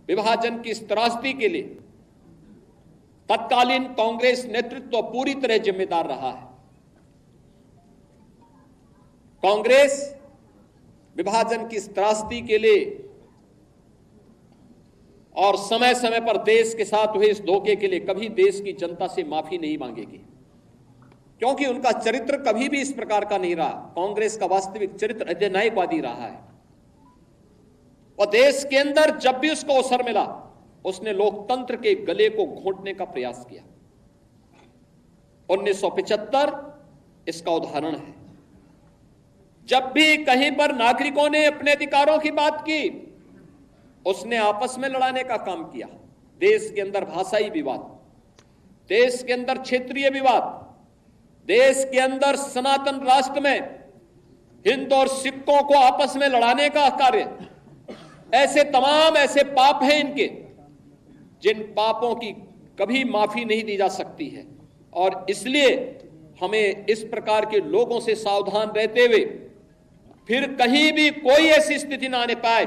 विभाजन की इस त्रासदी के लिए तत्कालीन कांग्रेस नेतृत्व पूरी तरह जिम्मेदार रहा है। कांग्रेस विभाजन की इस त्रासदी के लिए और समय समय पर देश के साथ हुए इस धोखे के लिए कभी देश की जनता से माफी नहीं मांगेगी, क्योंकि उनका चरित्र कभी भी इस प्रकार का नहीं रहा। कांग्रेस का वास्तविक चरित्र अधिनायकवादी रहा है और देश के अंदर जब भी उसको अवसर मिला उसने लोकतंत्र के गले को घोंटने का प्रयास किया। 1975 इसका उदाहरण है। जब भी कहीं पर नागरिकों ने अपने अधिकारों की बात की उसने आपस में लड़ाने का काम किया। देश के अंदर भाषाई विवाद, देश के अंदर क्षेत्रीय विवाद, देश के अंदर सनातन राष्ट्र में हिंदू और सिखों को आपस में लड़ाने का कार्य, ऐसे तमाम ऐसे पाप हैं इनके जिन पापों की कभी माफी नहीं दी जा सकती है। और इसलिए हमें इस प्रकार के लोगों से सावधान रहते हुए फिर कहीं भी कोई ऐसी स्थिति ना आने पाए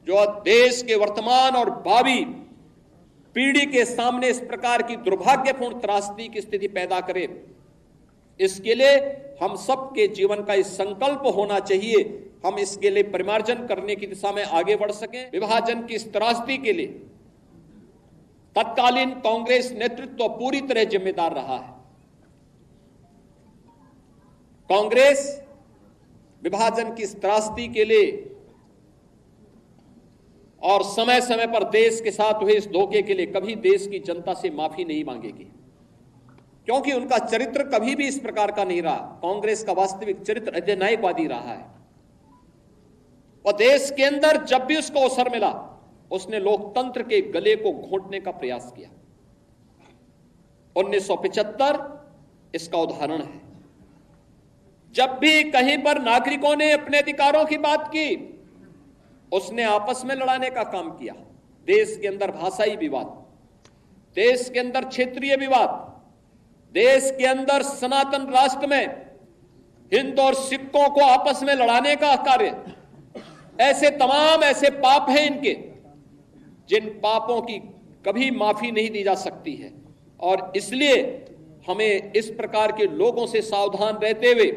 जो देश के वर्तमान और भावी पीढ़ी के सामने इस प्रकार की दुर्भाग्यपूर्ण त्रासदी की स्थिति पैदा करे। इसके लिए हम सबके जीवन का इस संकल्प होना चाहिए, हम इसके लिए परिमार्जन करने की दिशा में आगे बढ़ सकें। विभाजन की इस त्रासदी के लिए तत्कालीन कांग्रेस नेतृत्व पूरी तरह जिम्मेदार रहा है। कांग्रेस विभाजन की इस त्रासदी के लिए और समय समय पर देश के साथ हुए इस धोखे के लिए कभी देश की जनता से माफी नहीं मांगेगी, क्योंकि उनका चरित्र कभी भी इस प्रकार का नहीं रहा। कांग्रेस का वास्तविक चरित्र अधिनायकवादी रहा है और देश के अंदर जब भी उसको अवसर मिला उसने लोकतंत्र के गले को घोंटने का प्रयास किया। 1975 इसका उदाहरण है। जब भी कहीं पर नागरिकों ने अपने अधिकारों की बात की उसने आपस में लड़ाने का काम किया। देश के अंदर भाषाई विवाद, देश के अंदर क्षेत्रीय विवाद, देश के अंदर सनातन राष्ट्र में हिंदू और सिखों को आपस में लड़ाने का कार्य, ऐसे तमाम ऐसे पाप हैं इनके जिन पापों की कभी माफी नहीं दी जा सकती है। और इसलिए हमें इस प्रकार के लोगों से सावधान रहते हुए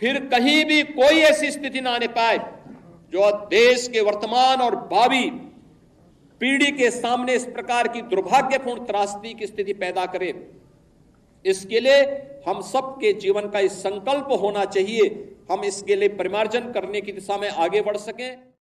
फिर कहीं भी कोई ऐसी स्थिति ना आने पाए जो देश के वर्तमान और भावी पीढ़ी के सामने इस प्रकार की दुर्भाग्यपूर्ण त्रासदी की स्थिति पैदा करे। इसके लिए हम सबके जीवन का इस संकल्प होना चाहिए, हम इसके लिए परिमार्जन करने की दिशा में आगे बढ़ सकें।